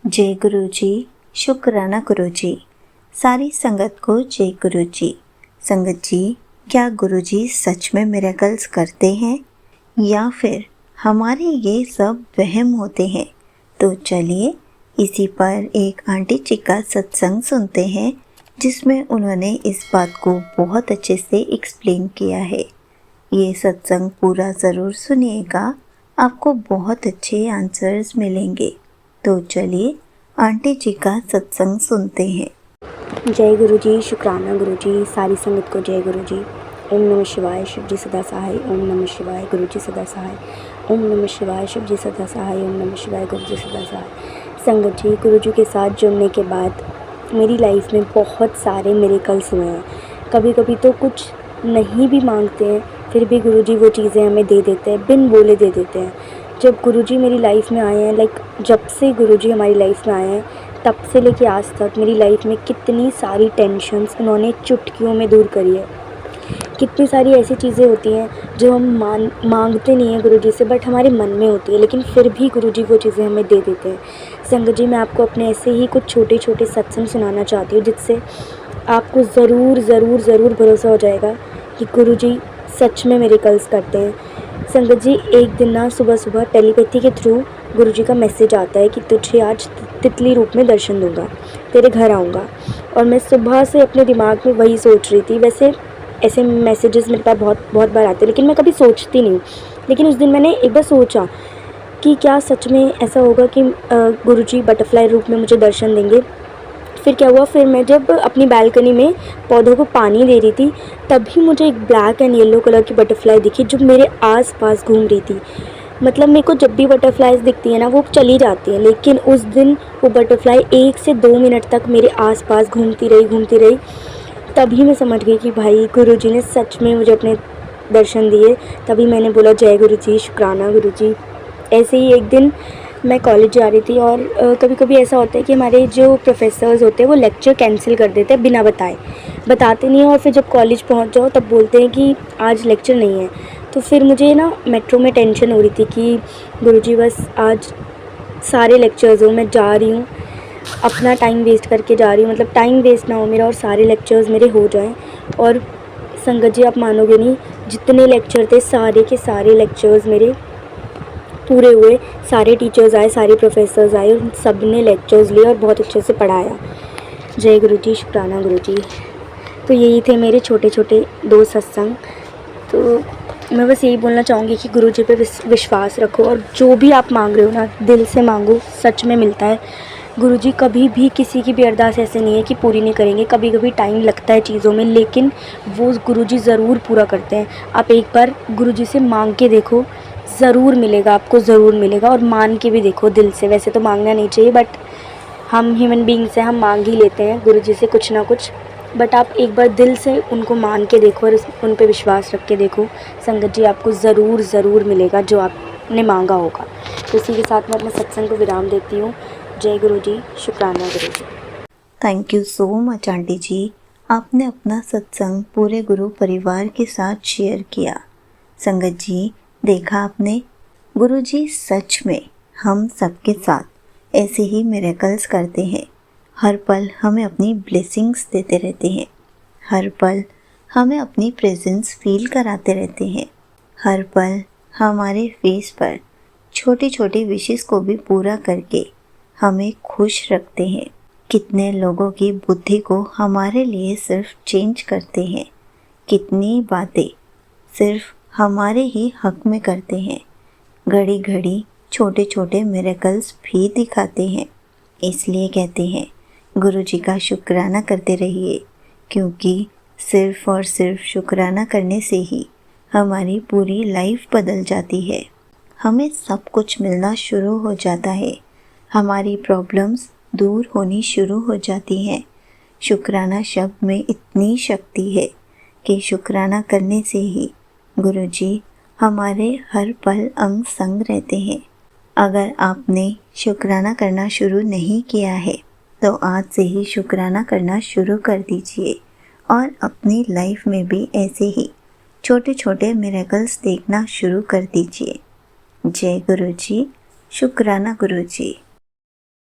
जय गुरु जी, शुक्राना गुरु जी। सारी संगत को जय गुरु जी। संगत जी, क्या गुरु जी सच में मिरेकल्स करते हैं या फिर हमारे ये सब वहम होते हैं? तो चलिए इसी पर एक आंटी जी का सत्संग सुनते हैं, जिसमें उन्होंने इस बात को बहुत अच्छे से एक्सप्लेन किया है। ये सत्संग पूरा ज़रूर सुनिएगा, आपको बहुत अच्छे आंसर्स मिलेंगे। तो चलिए आंटी जी का सत्संग सुनते हैं। जय गुरु जी, शुक्राना गुरु जी। सारी संगत को जय गुरु जी। ओम नमः शिवाय, शिव जी सदा सहाय। ओम नमः शिवाय, गुरु जी सदा सहाय। ओम नमः शिवाय, शिव जी सदा सहाय। ओम नमः शिवाय, गुरु जी सदा सहाय। संगत जी, गुरु जी के साथ जुड़ने के बाद मेरी लाइफ में बहुत सारे मिरेकल्स हुए हैं। कभी कभी तो कुछ नहीं भी मांगते हैं, फिर भी गुरु जी वो चीज़ें हमें दे देते हैं, बिन बोले दे देते हैं। जब गुरुजी मेरी लाइफ में आए हैं, जब से गुरुजी हमारी लाइफ में आए हैं, तब से लेके आज तक मेरी लाइफ में कितनी सारी टेंशन्स उन्होंने चुटकियों में दूर करी है। कितनी सारी ऐसी चीज़ें होती हैं जो हम मांगते नहीं हैं गुरुजी से, बट हमारे मन में होती है, लेकिन फिर भी गुरुजी वो चीज़ें हमें दे देते हैं। संगत जी, मैं आपको अपने ऐसे ही कुछ छोटे छोटे सत्संग सुनाना चाहती हूँ, जिससे आपको ज़रूर ज़रूर ज़रूर भरोसा हो जाएगा कि गुरुजी सच में मिरेकल्स करते हैं। संगत जी, एक दिन ना सुबह सुबह टेलीपैथी के थ्रू गुरुजी का मैसेज आता है कि तुझे आज तितली रूप में दर्शन दूंगा, तेरे घर आऊँगा। और मैं सुबह से अपने दिमाग में वही सोच रही थी। वैसे ऐसे मैसेजेस मेरे पास बहुत बहुत बार आते हैं, लेकिन मैं कभी सोचती नहीं। लेकिन उस दिन मैंने एक बार सोचा कि क्या सच में ऐसा होगा कि गुरुजी बटरफ्लाई रूप में मुझे दर्शन देंगे। फिर क्या हुआ, फिर मैं जब अपनी बालकनी में पौधों को पानी दे रही थी, तभी मुझे एक ब्लैक एंड येलो कलर की बटरफ्लाई दिखी, जो मेरे आसपास घूम रही थी। मतलब मेरे को जब भी बटरफ्लाइज दिखती है ना, वो चली जाती है, लेकिन उस दिन वो बटरफ्लाई 1 से 2 मिनट तक मेरे आसपास घूमती रही। तभी मैं समझ गई कि भाई गुरुजी ने सच में मुझे अपने दर्शन दिए। तभी मैंने बोला जय गुरु जी, शुक्राना गुरु जी। ऐसे ही एक दिन मैं कॉलेज जा रही थी, और कभी कभी ऐसा होता है कि हमारे जो प्रोफेसर्स होते हैं वो लेक्चर कैंसिल कर देते हैं बिना बताते नहीं हैं, और फिर जब कॉलेज पहुंच जाओ तब बोलते हैं कि आज लेक्चर नहीं है। तो फिर मुझे ना मेट्रो में टेंशन हो रही थी कि गुरुजी बस आज सारे लेक्चर्स हो, मैं जा रही हूँ, अपना टाइम वेस्ट करके जा रही हूँ, मतलब टाइम वेस्ट ना हो मेरा और सारे लेक्चर्स मेरे हो जाएं। और संगत जी, आप मानोगे नहीं, जितने लेक्चर थे सारे के सारे लेक्चर्स मेरे पूरे हुए। सारे टीचर्स आए, सारे प्रोफेसर्स आए, उन सब ने लेक्चर्स लिए और बहुत अच्छे से पढ़ाया। जय गुरु जी, शुक्राना गुरु जी। तो यही थे मेरे छोटे छोटे 2 सत्संग। तो मैं बस यही बोलना चाहूँगी कि गुरु जी पे विश्वास रखो, और जो भी आप मांग रहे हो ना, दिल से मांगो, सच में मिलता है। गुरु जी कभी भी किसी की भी अरदास ऐसे नहीं है कि पूरी नहीं करेंगे। कभी कभी टाइम लगता है चीज़ों में, लेकिन वो गुरु जी ज़रूर पूरा करते हैं। आप एक बार गुरु जी से मांग के देखो, ज़रूर मिलेगा, आपको ज़रूर मिलेगा। और मान के भी देखो दिल से। वैसे तो मांगना नहीं चाहिए, बट हम ह्यूमन बींग्स हैं, हम मांग ही लेते हैं गुरु जी से कुछ ना कुछ। बट आप एक बार दिल से उनको मान के देखो और उन पे विश्वास रख के देखो, संगत जी आपको ज़रूर ज़रूर मिलेगा जो आपने मांगा होगा। तो इसी के साथ मैं अपने सत्संग को विराम देती हूँ। जय गुरु जी, शुक्राना गुरु जी। Thank you so much aunty जी, आपने अपना सत्संग पूरे गुरु परिवार के साथ शेयर किया। संगत जी, देखा आपने, गुरु जी सच में हम सबके साथ ऐसे ही मिरेकल्स करते हैं। हर पल हमें अपनी ब्लेसिंग्स देते रहते हैं। हर पल हमें अपनी प्रेजेंस फील कराते रहते हैं। हर पल हमारे फेस पर छोटी छोटी विशेस को भी पूरा करके हमें खुश रखते हैं। कितने लोगों की बुद्धि को हमारे लिए सिर्फ चेंज करते हैं। कितनी बातें सिर्फ हमारे ही हक में करते हैं। घड़ी घड़ी छोटे छोटे मिरेकल्स भी दिखाते हैं। इसलिए कहते हैं गुरु जी का शुक्राना करते रहिए, क्योंकि सिर्फ और सिर्फ शुक्राना करने से ही हमारी पूरी लाइफ बदल जाती है। हमें सब कुछ मिलना शुरू हो जाता है। हमारी प्रॉब्लम्स दूर होनी शुरू हो जाती हैं। शुक्राना शब्द में इतनी शक्ति है कि शुक्राना करने से ही गुरु जी हमारे हर पल अंग संग रहते हैं। अगर आपने शुक्राना करना शुरू नहीं किया है तो आज से ही शुक्राना करना शुरू कर दीजिए, और अपनी लाइफ में भी ऐसे ही छोटे छोटे मिरेकल्स देखना शुरू कर दीजिए। जय गुरु जी, शुक्राना गुरु जी।